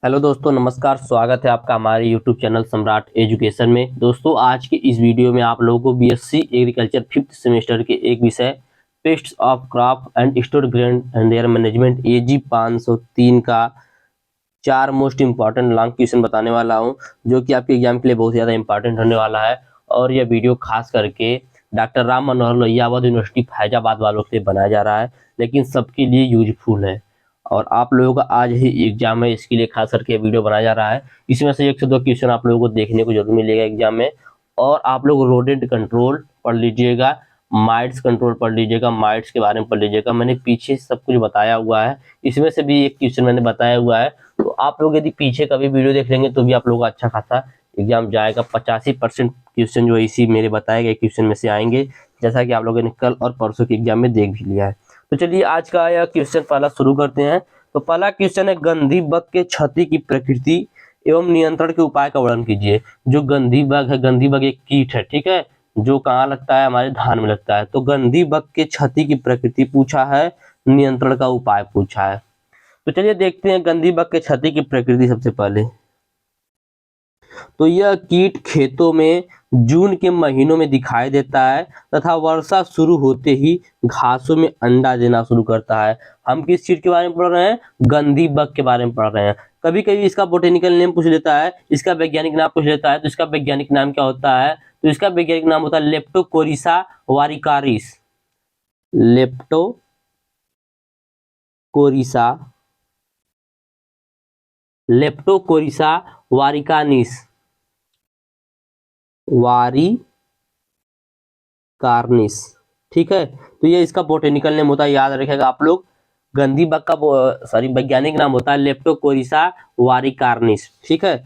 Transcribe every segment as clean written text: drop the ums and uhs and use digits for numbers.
Hello दोस्तों, नमस्कार। स्वागत है आपका हमारे यूट्यूब चैनल सम्राट एजुकेशन में। दोस्तों, आज की इस वीडियो में आप लोगों को बीएससी एग्रीकल्चर 5th सेमेस्टर के एक विषय pests of crop and store grain and their management AG 503 का 4 मोस्ट इंपॉर्टेंट लॉन्ग क्वेश्चन बताने वाला हूं, जो कि आपके एग्जाम के लिए बहुत ज़्यादा इंपॉर्टेंट होने वाला है। और यह वीडियो खास करके डॉक्टर राम मनोहर लोहिया अवध यूनिवर्सिटी फैजाबाद वालों के लिए बनाया जा रहा है, लेकिन सबके लिए यूजफुल है। और आप लोगों का आज ही एग्जाम है, इसके लिए खास करके वीडियो बनाया जा रहा है। इसमें से 1 से 2 क्वेश्चन आप लोगों को देखने को जरूर मिलेगा एग्जाम में। और आप लोग रोडेंट कंट्रोल पढ़ लीजिएगा, माइट्स कंट्रोल पढ़ लीजिएगा, माइट्स के बारे में पढ़ लीजिएगा। मैंने पीछे सब कुछ बताया हुआ है, इसमें से भी एक क्वेश्चन मैंने बताया हुआ है। तो आप लोग यदि पीछे का भी वीडियो देख लेंगे तो भी आप लोगों का अच्छा खासा एग्जाम जाएगा। 85% क्वेश्चन जो इसी मेरे बताए गए क्वेश्चन में से आएंगे, जैसा कि आप लोगों ने कल और परसों के एग्जाम में देख भी लिया है। तो चलिए आज का यह क्वेश्चन पहला शुरू करते हैं। तो पहला क्वेश्चन है, गंधी बग के क्षति की प्रकृति एवं नियंत्रण के उपाय का वर्णन कीजिए। जो गंधी बग है, गंधी बग एक कीट है, ठीक है, जो कहाँ लगता है, हमारे धान में लगता है। तो गंधी बग के क्षति की प्रकृति पूछा है, नियंत्रण का उपाय पूछा है। तो चलिए देखते हैं गंधी बग के क्षति की प्रकृति। सबसे पहले तो यह कीट खेतों में जून के महीनों में दिखाई देता है तथा वर्षा शुरू होते ही घासों में अंडा देना शुरू करता है। हम किस चीज के बारे में पढ़ रहे हैं? गंधी बग के बारे में पढ़ रहे हैं। कभी कभी इसका बोटेनिकल नेम पूछ लेता है, इसका वैज्ञानिक नाम पूछ लेता है। तो इसका वैज्ञानिक नाम क्या होता है? तो इसका वैज्ञानिक नाम होता है लेप्टोकोरिसा वारिकारिस। लेप्टोकोरिसा लेप्टोकोरिसा वारिकानिस वारिकारनिस, ठीक है। तो ये इसका बोटेनिकल नेम होता है, याद रखेगा आप लोग। गंधी बग का वैज्ञानिक नाम होता है लेप्टोकोरिसा वारिकारनिस, ठीक है।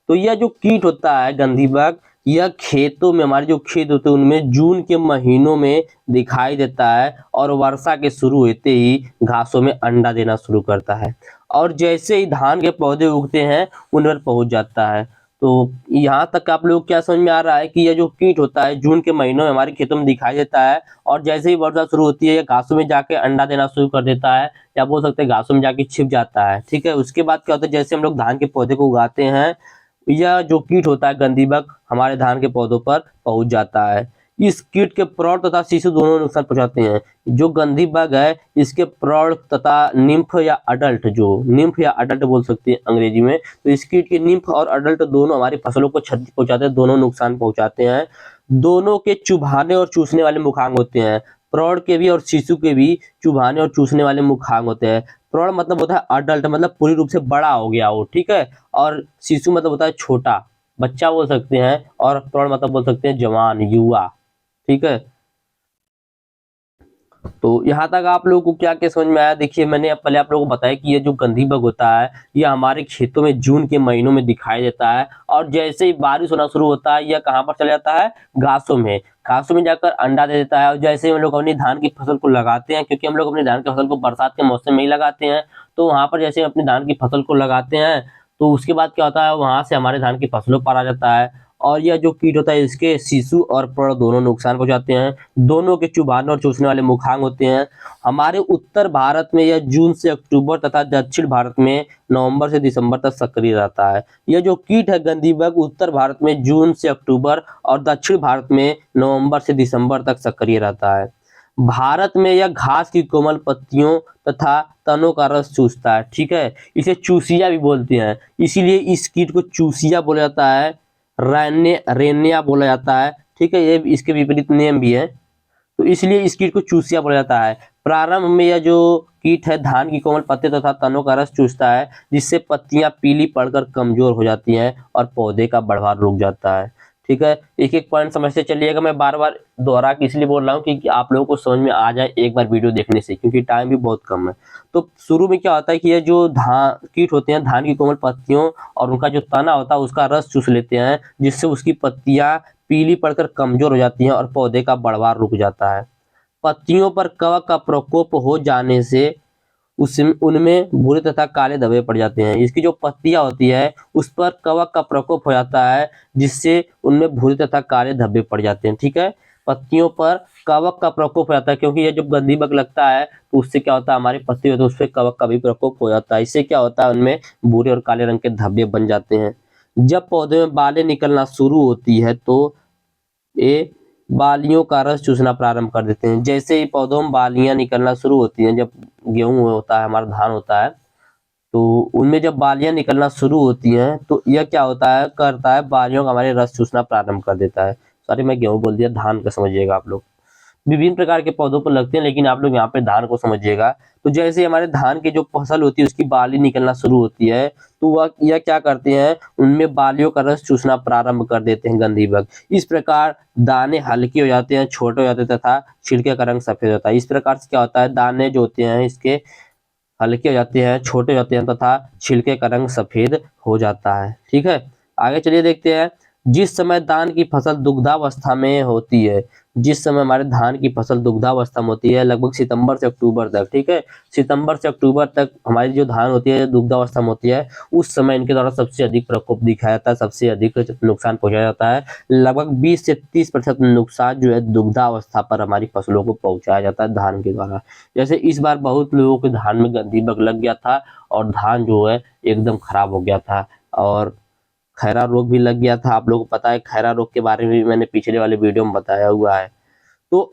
तो यह जो कीट होता है गंधी बग, यह खेतों में, हमारे जो खेत होते हैं उनमें जून के महीनों में दिखाई देता है और वर्षा के शुरू होते ही घासों में अंडा देना शुरू करता है। और जैसे ही धान के पौधे उगते हैं उन पर पहुंच जाता है। तो यहाँ तक आप लोग क्या समझ में आ रहा है कि यह जो कीट होता है जून के महीनों में हमारे खेतों में दिखाई देता है, और जैसे ही वर्षा शुरू होती है यह घासों में जाके अंडा देना शुरू कर देता है, या बोल सकते हैं घासों में जाके छिप जाता है, ठीक है। उसके बाद क्या होता है, जैसे हम लोग धान के पौधे को उगाते हैं, यह जो कीट होता है गंधी बग हमारे धान के पौधों पर पहुंच जाता है। इस कीट के प्रौढ़ तथा शिशु दोनों नुकसान पहुंचाते हैं। जो गंधी बग है, इसके प्रौढ़ तथा निम्फ या अडल्ट, जो निम्फ या अडल्ट बोल सकते हैं अंग्रेजी में, तो इस कीट के निम्फ और अडल्ट दोनों हमारी फसलों को क्षति पहुंचाते हैं, दोनों नुकसान पहुंचाते हैं। दोनों के चुभाने और चूसने वाले मुखांग होते हैं। प्रौढ़ के भी और शिशु के भी चुभाने और चूसने वाले मुखांग होते हैं। प्रौढ़ मतलब होता है अडल्ट, मतलब पूरी रूप से बड़ा हो गया हो, ठीक है। और शिशु मतलब होता है छोटा बच्चा बोल सकते हैं, और प्रौढ़ मतलब बोल सकते हैं जवान, युवा, ठीक है। तो यहाँ तक आप लोगों को क्या क्या समझ में आया? देखिए, मैंने पहले आप लोगों को बताया कि ये जो गंधी बग होता है ये हमारे खेतों में जून के महीनों में दिखाई देता है, और जैसे ही बारिश होना शुरू होता है यह कहाँ पर चला जाता है? घासों में। घासों में जाकर अंडा दे देता है। और जैसे ही हम लोग अपनी धान की फसल को लगाते हैं, क्योंकि हम लोग अपनी धान की फसल को बरसात के मौसम में ही लगाते हैं, तो वहां पर जैसे अपनी धान की फसल को लगाते हैं तो उसके बाद क्या होता है, वहां से हमारे धान की फसलों पर आ जाता है। और यह जो कीट होता है इसके शिशु और प्रौढ़ दोनों नुकसान पहुंचाते हैं। दोनों के चुभाने और चूसने वाले मुखांग होते हैं। हमारे उत्तर भारत में यह जून से अक्टूबर तथा दक्षिण भारत में नवंबर से दिसंबर तक सक्रिय रहता है। यह जो कीट है गंधी बग, उत्तर भारत में जून से अक्टूबर और दक्षिण भारत में नवंबर से दिसंबर तक सक्रिय रहता है। भारत में यह घास की कोमल पत्तियों तथा तनों का रस चूसता है, ठीक है। इसे चूसिया भी बोलते हैं, इसीलिए इस कीट को चूसिया बोला जाता है, रेनिया बोला जाता है, ठीक है। ये इसके विपरीत नेम भी है, तो इसलिए इस कीट को चूसिया बोला जाता है। प्रारंभ में यह जो कीट है धान की कोमल पत्ते तथा तनों का रस चूसता है, जिससे पत्तियां पीली पड़कर कमजोर हो जाती हैं और पौधे का बढ़वार रुक जाता है, ठीक है। एक एक पॉइंट समझते चलिएगा। मैं बार बार दोहरा के इसलिए बोल रहा हूँ कि आप लोगों को समझ में आ जाए एक बार वीडियो देखने से, क्योंकि टाइम भी बहुत कम है। तो शुरू में क्या होता है कि ये जो धान कीट होते हैं धान की कोमल पत्तियों और उनका जो तना होता है उसका रस चूस लेते हैं, जिससे उसकी पत्तियां पीली पड़कर कमजोर हो जाती हैं और पौधे का बढ़वार रुक जाता है। पत्तियों पर कवक का प्रकोप हो जाने से उनमें भूरे तथा काले धब्बे पड़ जाते हैं। इसकी जो पत्तियां होती है उस पर कवक का प्रकोप हो जाता है, जिससे उनमें भूरे तथा काले धब्बे पड़ जाते हैं, ठीक है। पत्तियों पर कवक का प्रकोप हो जाता है, क्योंकि ये जब गंदी बग लगता है तो उससे क्या होता है, हमारी पत्ती होती है उस पर कवक का भी प्रकोप हो जाता है। इससे क्या होता है, उनमें भूरे और काले रंग के धब्बे बन जाते हैं। जब पौधे में बालें निकलना शुरू होती है तो ये बालियों का रस चूसना प्रारंभ कर देते हैं। जैसे ही पौधों में बालियां निकलना शुरू होती हैं, जब गेहूं होता है, हमारा धान होता है, तो उनमें जब बालियां निकलना शुरू होती हैं तो यह क्या होता है, करता है, बालियों का हमारे रस चूसना प्रारंभ कर देता है। सॉरी, मैं गेहूं बोल दिया, धान का समझिएगा आप लोग। विभिन्न प्रकार के पौधों पर लगते हैं, लेकिन आप लोग यहाँ पे धान को समझिएगा। तो जैसे हमारे धान की जो फसल होती है उसकी बाली निकलना शुरू होती है, तो वह यह क्या करते हैं, उनमें बालियों का रस चूसना प्रारंभ कर देते हैं गंधी बग। इस प्रकार दाने हल्के हो जाते हैं, छोटे हो जाते हैं तथा छिलके का रंग सफेद होता है। इस प्रकार से क्या होता है, दाने जो होते हैं इसके हल्के हो जाते हैं, छोटे हो जाते हैं तथा छिलके का रंग सफेद हो जाता है। ठीक है, आगे चलिए देखते हैं। जिस समय धान की फसल दुग्धावस्था में होती है, जिस समय हमारे धान की फसल दुग्धावस्था में होती है, लगभग सितंबर से अक्टूबर तक, ठीक है, सितंबर से अक्टूबर तक हमारी जो धान होती है दुग्धावस्था में होती है, उस समय इनके द्वारा सबसे अधिक प्रकोप दिखाया जाता है, सबसे अधिक नुकसान पहुंचाया जाता है। लगभग 20 से 30% नुकसान जो है दुग्धावस्था पर हमारी फसलों को पहुंचाया जाता है धान के द्वारा। जैसे इस बार बहुत लोगों के धान में गंधी बग लग गया था और धान जो है एकदम खराब हो गया था, और खैरा रोग भी लग गया था। आप लोगों को पता है, खैरा रोग के बारे में भी मैंने पिछले वाले वीडियो में बताया हुआ है। तो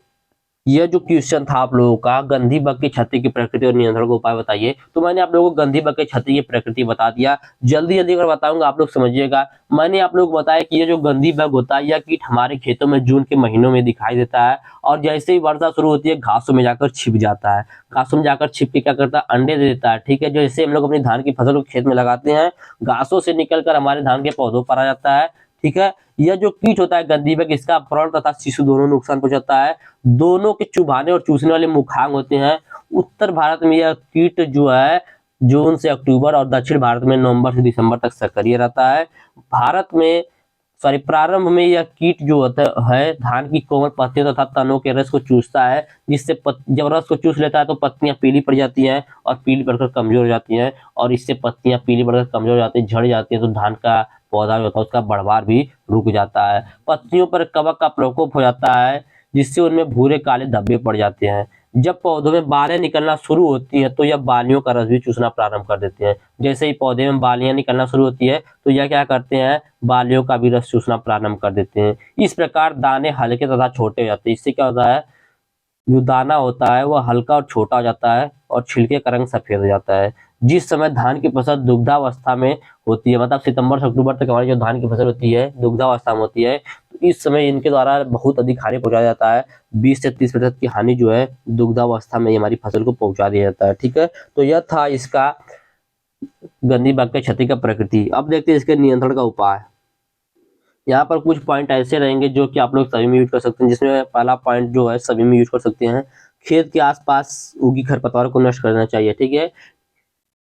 यह जो क्वेश्चन था आप लोगों का, गंधी बग की क्षति की प्रकृति और नियंत्रण का उपाय बताइए, तो मैंने आप लोगों को गंधी बग की क्षति की प्रकृति बता दिया। जल्दी जल्दी अगर बताऊंगा आप लोग समझिएगा। मैंने आप लोगों को बताया कि ये जो गंधी बग होता है, यह कीट हमारे खेतों में जून के महीनों में दिखाई देता है, और जैसे ही वर्षा शुरू होती है घासों में जाकर छिप जाता है। घासों में जाकर छिप के क्या करता है, अंडे दे देता है। ठीक है, जैसे हम लोग अपनी धान की फसल को खेत में लगाते हैं, घासों से निकलकर हमारे धान के पौधों पर आ जाता है। ठीक है, यह जो कीट होता है गंधी बग, इसका प्रण तथा शिशु दोनों नुकसान पहुंचाता है। दोनों के चुभाने और चूसने वाले मुखांग होते हैं। उत्तर भारत में यह कीट जो है जून से अक्टूबर, और दक्षिण भारत में नवंबर से दिसंबर तक सक्रिय रहता है। भारत में प्रारंभ में यह कीट जो होता है धान की कोमल पत्तियों तथा तनों के रस को चूसता है, जिससे जब रस को चूस लेता है तो पत्तियां पीली पड़ जाती हैं और पीली पड़कर कमजोर हो जाती हैं, और इससे पत्तियां पीली पड़कर कमजोर हो जाती हैं, झड़ जाती हैं, तो धान का पौधा जो होता है उसका बढ़वार भी रुक जाता है। पत्तियों पर कवक का प्रकोप हो जाता है, जिससे उनमें भूरे काले धब्बे पड़ जाते हैं। जब पौधों में बालें निकलना शुरू होती है तो यह बालियों का रस भी चूसना प्रारंभ कर देते हैं। जैसे ही पौधे में बालियां निकलना शुरू होती है तो यह क्या करते हैं, बालियों का भी रस चूसना प्रारंभ कर देते हैं। इस प्रकार दाने हल्के तथा छोटे हो जाते हैं। इससे क्या होता है, जो दाना होता है वह हल्का और छोटा हो जाता है और छिलके का रंग सफेद हो जाता है। जिस समय धान की फसल दुग्धावस्था में होती है, मतलब सितंबर से अक्टूबर तक हमारी जो धान की फसल होती है दुग्धावस्था में होती है, तो इस समय इनके द्वारा बहुत अधिक हानि पहुंचाया जाता है। 20 से 30% की हानि जो है दुग्धावस्था में हमारी फसल को पहुंचा दिया जाता है। ठीक है, तो यह था इसका गंधी बग की क्षति का प्रकृति। अब देखते हैं इसके नियंत्रण का उपाय। यहाँ पर कुछ पॉइंट ऐसे रहेंगे जो कि आप लोग सभी में यूज कर सकते हैं, जिसमें पहला पॉइंट जो है सभी में यूज कर सकते हैं, खेत के आसपास उगी खरपतवार को नष्ट करना चाहिए। ठीक है,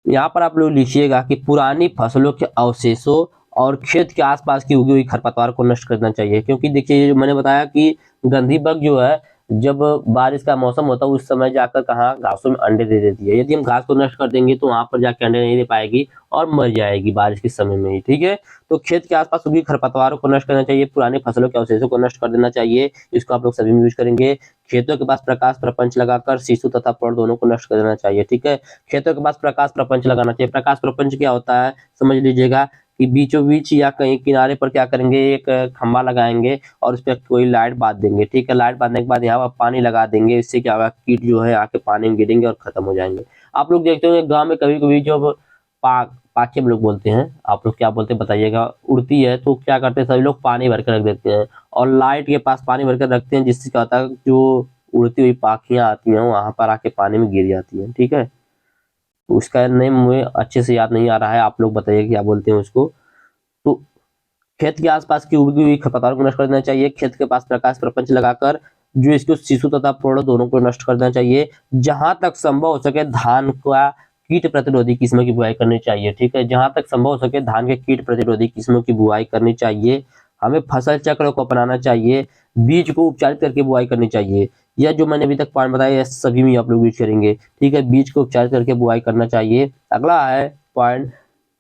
यहाँ पर आप लोग लिखिएगा कि पुरानी फसलों के अवशेषों और खेत के आसपास की उगी हुई खरपतवार को नष्ट करना चाहिए, क्योंकि देखिए मैंने बताया कि गंधी बग जो है जब बारिश का मौसम होता है उस समय जाकर कहाँ घासों में अंडे दे देती है। यदि हम घास को नष्ट कर देंगे तो वहां पर जाकर अंडे नहीं दे पाएगी और मर जाएगी बारिश के समय में ही। ठीक है, तो खेत के आसपास उगी खरपतवारों को नष्ट करना चाहिए, पुरानी फसलों के अवशेषों को नष्ट कर देना चाहिए। इसको आप लोग सभी में यूज करेंगे। खेतों के पास प्रकाश प्रपंच लगाकर शिशु तथा प्रण दोनों को नष्ट कर देना चाहिए। ठीक है, खेतों के पास प्रकाश प्रपंच लगाना चाहिए। प्रकाश प्रपंच क्या होता है समझ लीजिएगा, कि बीचों बीच या कहीं किनारे पर क्या करेंगे, एक खंबा लगाएंगे और उस पर कोई लाइट बांध देंगे। ठीक है, लाइट बांधने के बाद यहाँ पर पानी लगा देंगे। इससे क्या होगा, कीट जो है आके पानी में गिरेंगे और खत्म हो जाएंगे। आप लोग देखते होंगे गांव में कभी कभी जो पाके हम लोग बोलते हैं, आप लोग क्या बोलते हैं बताइएगा, उड़ती है तो क्या करते हैं सभी लोग पानी भर कर रख देते हैं और लाइट के पास पानी भर कर रखते हैं, जिससे क्या होता है जो उड़ती हुई पाखियां आती हैं वहां पर आके पानी में गिर जाती हैं। ठीक है, उसका नेम मुझे अच्छे से याद नहीं आ रहा है, आप लोग बताइए क्या बोलते हैं उसको। तो खेत के आसपास की उगी हुई खरपतवार को नष्ट कर देना चाहिए। खेत के पास प्रकाश प्रपंच लगाकर जो इसको शिशु तथा प्रण दोनों को नष्ट कर देना चाहिए। जहां तक संभव हो सके धान का कीट प्रतिरोधी किस्मों की बुआई करनी चाहिए। ठीक है, जहां तक संभव हो सके धान के कीट प्रतिरोधी किस्मों की बुआई करनी चाहिए। हमें फसल चक्र को अपनाना चाहिए। बीज को उपचारित करके बुआई करनी चाहिए। यह जो मैंने अभी तक पॉइंट बताया सभी में आप लोग यूज करेंगे। ठीक है, बीज को उपचारित करके बुआई करना चाहिए। अगला है पॉइंट,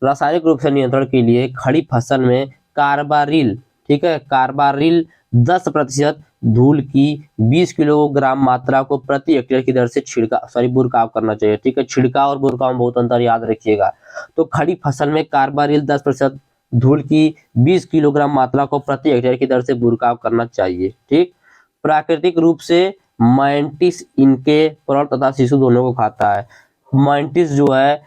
रासायनिक रूप से नियंत्रण के लिए खड़ी फसल में कार्बारिल, ठीक है, कार्बारिल 10% धूल की 20 किलोग्राम मात्रा को प्रति हेक्टेयर की दर से बुरकाव करना चाहिए। ठीक है, छिड़काव और बुरकाव में बहुत अंतर याद रखिएगा। तो खड़ी फसल में कार्बारिल 10% धूल की 20 किलोग्राम मात्रा को प्रति हेक्टेयर की दर से बुरकाव करना चाहिए। ठीक, प्राकृतिक रूप से मैंटिस इनके प्रौढ़ तथा शिशु दोनों को खाता है। मैंटिस जो है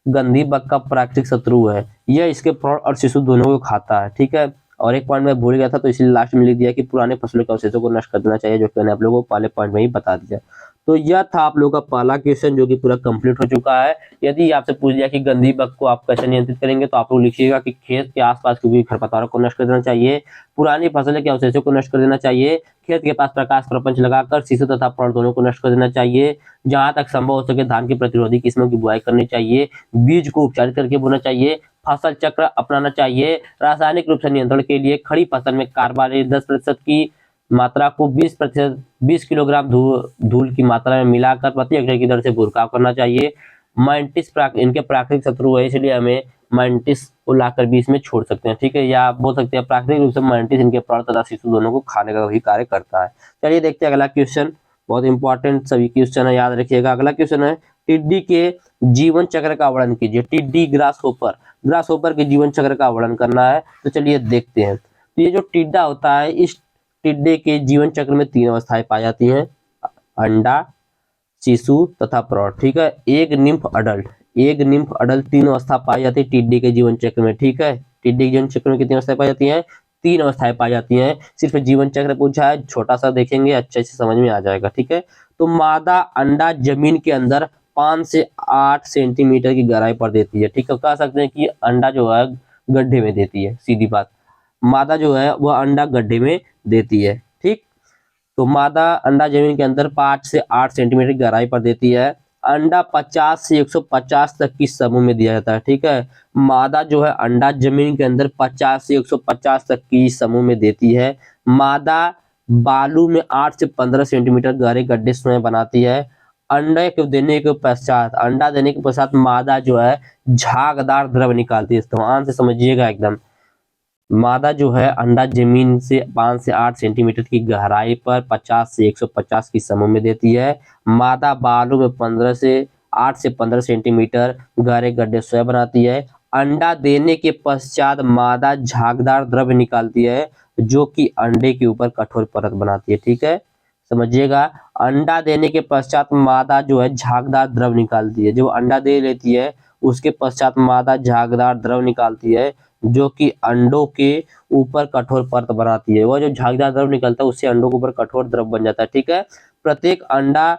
गंधी बग का प्राकृतिक शत्रु है, यह इसके प्रौढ़ और शिशु दोनों को खाता है। ठीक है, और एक पॉइंट मैं भूल गया था तो इसलिए लास्ट में लिख दिया कि पुराने फसलों के अवशेषों को नष्ट कर देना चाहिए, जो कि मैंने आप लोगों को पहले पॉइंट में ही बता दिया। तो यह था आप लोगों का पहला क्वेश्चन जो कि पूरा कंप्लीट हो चुका है। यदि आपसे पूछ दिया कि गंधी बग को आप कैसे नियंत्रित करेंगे, तो आप लोग लिखिएगा कि खेत के आसपास के खरपतवारों को नष्ट कर देना चाहिए, पुरानी फसलों के अवशेषों को नष्ट कर देना चाहिए, खेत के पास प्रकाश प्रपंच लगाकर शिशु तथा प्रौढ़ दोनों को नष्ट कर देना चाहिए, जहां तक संभव हो सके धान की प्रतिरोधी किस्मों की बुआई करनी चाहिए, बीज को उपचारित करके बोना चाहिए, फसल चक्र अपनाना चाहिए, रासायनिक रूप से नियंत्रण के लिए खड़ी फसल में कार्बाइड 10% की मात्रा को 20 किलोग्राम धूल की मात्रा में मिलाकर प्रति हेक्टेयर की दर से बुरकाव करना चाहिए। मैंटिस इनके प्राकृतिक शत्रु है, इसलिए हमें मैंटिस को लाकर भी इसमें छोड़ सकते हैं। ठीक है, या आप बोल सकते हैं प्राकृतिक रूप से मैंटिस इनके प्रौढ़ तथा शिशु दोनों को खाने का भी कार्य करता है। चलिए देखते हैं अगला क्वेश्चन, बहुत इंपॉर्टेंट सभी क्वेश्चन है, याद रखिएगा। अगला क्वेश्चन है टिड्डी के जीवन चक्र का वर्णन कीजिए। टिड्डी ग्रास होपर के जीवन चक्र का वर्णन करना है। तो चलिए देखते हैं। तो ये जो टिड्डा होता है, इस टिड्डे के जीवन चक्र में 3 अवस्थाएं पाई जाती हैं, अंडा, शिशु तथा प्रौढ़। ठीक है, एक निम्फ अडल्ट 3 अवस्था पाई जाती है टिड्डी के जीवन चक्र में। ठीक है, टिड्डी के जीवन चक्र में कितनी अवस्थाएं पाई जाती हैं? 3 अवस्थाएं पाई जाती हैं। सिर्फ जीवन चक्र पूछा है, छोटा सा देखेंगे अच्छे से समझ में आ जाएगा। ठीक है, तो मादा अंडा जमीन के अंदर 5 से 8 सेंटीमीटर की गहराई पर देती है। ठीक है, कह सकते हैं कि अंडा जो है गड्ढे में देती है, सीधी बात। मादा जो है वह अंडा गड्ढे में देती है। ठीक, तो मादा अंडा जमीन के अंदर 5 से 8 सेंटीमीटर की गहराई पर देती है। अंडा 50 से 150 तक की समूह में दिया जाता है। ठीक है, मादा जो है अंडा जमीन के अंदर 50 से 150 तक की समूह में देती है। मादा बालू में 8 से 15 सेंटीमीटर गहरे गड्ढे स्वयं बनाती है। अंडा देने के पश्चात मादा जो है झागदार द्रव निकालती है। ध्यान से समझिएगा एकदम। मादा जो है अंडा जमीन से 5 से 8 सेंटीमीटर की गहराई पर 50 से 150 की समूह में देती है। मादा बालू में 8 से 15 सेंटीमीटर गहरे गड्ढे स्वयं बनाती है। अंडा देने के पश्चात मादा झागदार द्रव्य निकालती है, जो कि अंडे के ऊपर कठोर परत बनाती है। ठीक है, समझिएगा। अंडा देने के पश्चात मादा जो है झागदार द्रव निकालती है। जो अंडा दे लेती है उसके पश्चात मादा झागदार द्रव निकालती है, जो कि अंडों के ऊपर कठोर परत बनाती है। वह जो झागदार द्रव निकलता है उससे अंडों के ऊपर कठोर द्रव बन जाता है। ठीक है, प्रत्येक अंडा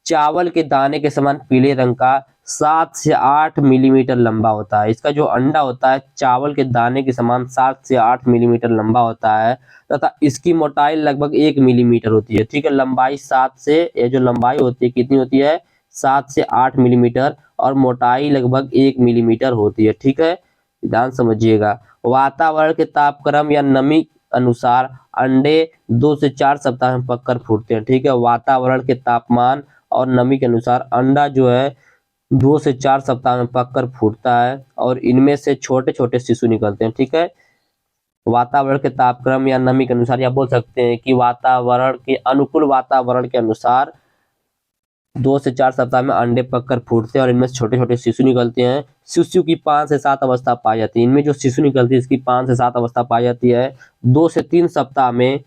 चावल के दाने के समान पीले रंग का 7 से 8 मिलीमीटर लंबा होता है। इसका जो अंडा होता है चावल के दाने के समान 7 से 8 मिलीमीटर लंबा होता है तथा इसकी मोटाई लगभग 1 मिलीमीटर होती है। ठीक है, लंबाई 7 से, ये जो लंबाई होती है कितनी होती है? 7 से 8 मिलीमीटर और मोटाई लगभग 1 मिलीमीटर होती है। ठीक है, ध्यान समझिएगा। वातावरण के तापक्रम या नमी अनुसार अंडे 2 से 4 सप्ताह में पककर फूटते हैं। ठीक है, वातावरण के तापमान और नमी के अनुसार अंडा जो है 2 से 4 सप्ताह में पककर फूटता है और इनमें से छोटे छोटे शिशु निकलते हैं। ठीक है, वातावरण के तापक्रम या नमी के अनुसार, या बोल सकते हैं कि वातावरण के अनुकूल वातावरण के अनुसार 2 से 4 सप्ताह में अंडे पककर फूटते हैं और इनमें से छोटे छोटे शिशु निकलते हैं। शिशु की 5 से 7 अवस्था पाई जाती है। इनमें जो शिशु निकलती है इसकी 5 से 7 अवस्था पाई जाती है। 2 से 3 सप्ताह में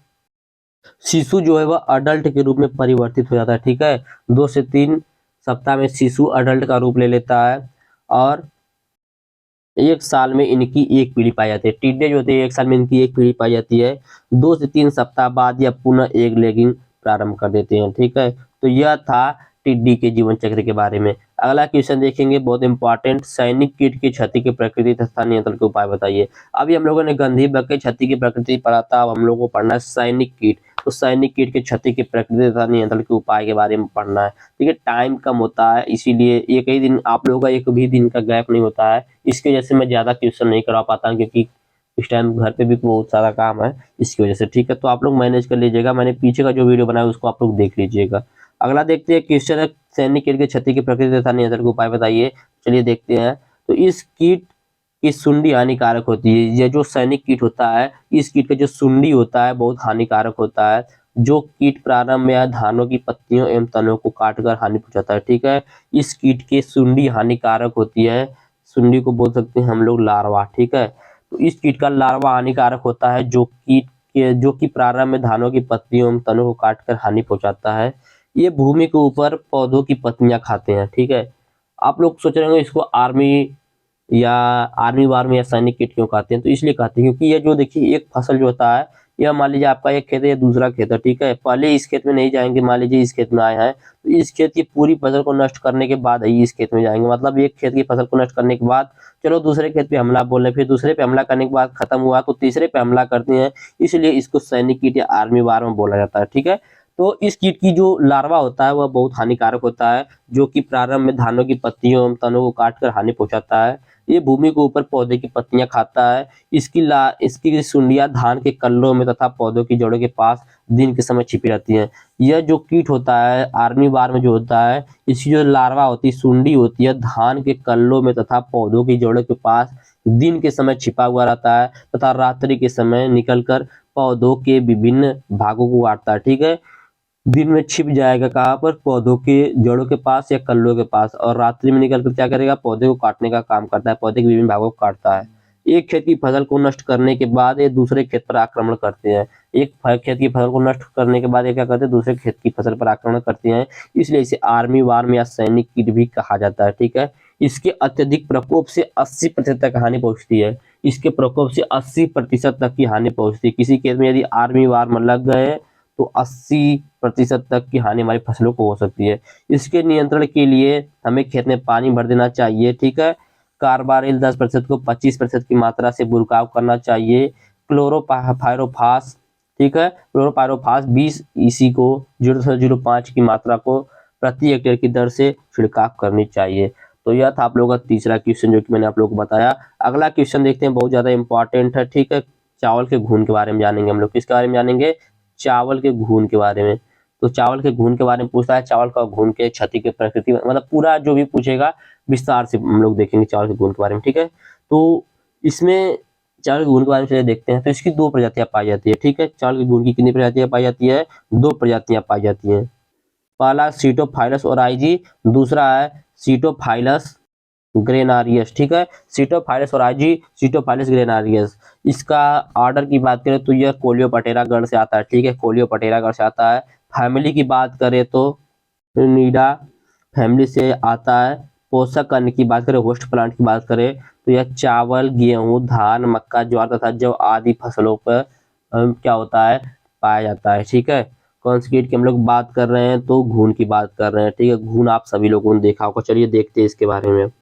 शिशु जो है वह अडल्ट के रूप में परिवर्तित हो जाता है। ठीक है, 2 से 3 सप्ताह में शिशु अडल्ट का रूप ले लेता है और 1 साल में इनकी एक पीढ़ी पाई जाती है। टिड्डे जो होते हैं 1 साल में इनकी एक पीढ़ी पाई जाती है। 2 से 3 सप्ताह बाद यह पुनः एग लेगिंग प्रारंभ कर देते हैं। ठीक है, तो यह था टिड्डी के जीवन चक्र के बारे में। अगला क्वेश्चन देखेंगे, बहुत इंपॉर्टेंट, सैनिक कीट की क्षति की प्रकृति तथा नियंत्रण के उपाय बताइए। अभी हम लोगों ने गंधी बग के क्षति की प्रकृति पढ़ा था, अब हम लोगों को पढ़ना है सैनिक कीट। तो सैनिक कीट की क्षति की प्रकृति तथा नियंत्रण के उपाय के बारे में पढ़ना है। ठीक है, टाइम कम होता है इसीलिए एक ही दिन आप लोगों का एक भी दिन का गैप नहीं होता है, इसकी वजह से मैं ज्यादा क्वेश्चन नहीं करा पाता हूँ, क्योंकि इस टाइम घर पे भी बहुत सारा काम है इसकी वजह से। ठीक है, तो आप लोग मैनेज कर लीजिएगा। मैंने पीछे का जो वीडियो बनाया उसको आप लोग देख लीजिएगा। अगला देखते हैं क्वेश्चन है, सैनिक कीट की क्षति की प्रकृति तथा नियंत्रण के उपाय बताइए। चलिए देखते हैं। तो इस कीट की सुंडी हानिकारक होती है। ये जो सैनिक कीट होता है, इस कीट का जो सुंडी होता है बहुत हानिकारक होता है, जो कीट प्रारंभ में या धानों की पत्तियों एवं तनों को काटकर हानि पहुंचाता है। ठीक है, इस कीट की सुंडी हानिकारक होती है। सुंडी को बोल सकते हैं हम लोग लार्वा। ठीक है, तो इस कीट का लार्वा हानिकारक होता है, जो कि प्रारंभ में धानों की पत्तियों एवं तनों को काटकर हानि पहुंचाता है। ये भूमि के ऊपर पौधों की पत्तियां खाते हैं। ठीक है, आप लोग सोच रहे होंगे इसको या आर्मी वार में या सैनिक किट क्यों कहते हैं, तो इसलिए कहते हैं क्योंकि ये जो देखिए एक फसल जो होता है, यह मान लीजिए आपका एक खेत है या दूसरा खेत है। ठीक है, पहले इस खेत में नहीं जाएंगे, मान लीजिए इस खेत में आए हैं तो इस खेत की पूरी फसल को नष्ट करने के बाद ही इस खेत में जाएंगे। मतलब एक खेत की फसल को नष्ट करने के बाद चलो दूसरे खेत पे हमला बोल रहे, फिर दूसरे पे हमला करने के बाद खत्म हुआ तो तीसरे पे हमला करते हैं, इसलिए इसको सैनिक कीट या आर्मी वार में बोला जाता है। ठीक है, तो इस कीट की जो लार्वा होता है वह बहुत हानिकारक होता है, जो कि प्रारंभ में धानों की पत्तियों एवं तनों को काटकर हानि पहुंचाता है। ये भूमि के ऊपर पौधे की पत्तियां खाता है। इसकी सुंडियां धान के कल्लों में तथा पौधों की जड़ों के पास दिन के समय छिपी रहती हैं। यह जो कीट होता है आर्मी वार में जो होता है, इसकी जो लार्वा होती है, सुंडी होती है, धान के कल्लों में तथा पौधों की जड़ों के पास दिन के समय छिपा हुआ रहता है तथा रात्रि के समय निकलकर पौधों के विभिन्न भागों को काटता है। ठीक है, दिन में छिप जाएगा कहाँ पर, पौधों के जड़ों के पास या कल्लों के पास, और रात्रि में निकल कर क्या करेगा, पौधे को काटने का काम करता है, पौधे के विभिन्न भागों को काटता है। एक खेत की फसल को नष्ट करने के बाद ये दूसरे खेत पर आक्रमण करते हैं। खेत की फसल को नष्ट करने के बाद ये क्या करते हैं, दूसरे खेत की फसल पर आक्रमण करते हैं, इसलिए इसे आर्मी वार्म या सैनिक कीट भी कहा जाता है। ठीक है, इसके अत्यधिक प्रकोप से 80% तक हानि पहुंचती है। इसके प्रकोप से 80% तक की हानि पहुंचती है। किसी खेत में यदि आर्मी वार्म लग गए तो 80% तक की हानि हमारी फसलों को हो सकती है। इसके नियंत्रण के लिए हमें खेत में पानी भर देना चाहिए। ठीक है, कार्बारिल 10% को 25% की मात्रा से बुरकाव करना चाहिए। क्लोरोपायरोफास, ठीक है, क्लोरोपायरोफास 20 EC को 0.05 की मात्रा को प्रति हेक्टेयर की दर से छिड़काव करनी चाहिए। तो यह था आप लोगों का तीसरा क्वेश्चन जो कि मैंने आप लोगों को बताया। अगला क्वेश्चन देखते हैं, बहुत ज्यादा इंपॉर्टेंट है। ठीक है, चावल के घुन के बारे में जानेंगे हम लोग। किसके बारे में जानेंगे, चावल के घुन के बारे में। तो चावल के घुन के बारे में पूछता है, चावल का घुन के क्षति के प्रकृति, मतलब पूरा जो भी पूछेगा विस्तार से हम लोग देखेंगे चावल के घुन के बारे में। ठीक है, तो इसमें चावल के घुन के बारे में चलिए देखते हैं। तो इसकी दो प्रजातियां पाई जाती है। ठीक है, चावल के घुन की कितनी प्रजातियां पाई जाती है, दो प्रजातियां पाई जाती हैं। पहला सीटोफाइलस ओराइजी, दूसरा है सीटोफाइलस ग्रेनारियस। ठीक है, सीटोफाइलस ओराइजी, सीटोफाइलस ग्रेनारियस। इसका ऑर्डर की बात करें तो यह कोलियोपटेरा गण से आता है। ठीक है, कोलियोपटेरा गण से आता है। फैमिली की बात करें तो नीडा फैमिली से आता है। पोषक अन्न की बात करें, होस्ट प्लांट की बात करें तो यह चावल, गेहूं, धान, मक्का, ज्वार तथा जौ आदि फसलों पर क्या होता है, पाया जाता है। ठीक है, कौन सी कीट की हम लोग बात कर रहे हैं, तो घुन की बात कर रहे हैं। ठीक है, घुन आप सभी लोगों ने देखा होगा। चलिए देखते हैं इसके बारे में।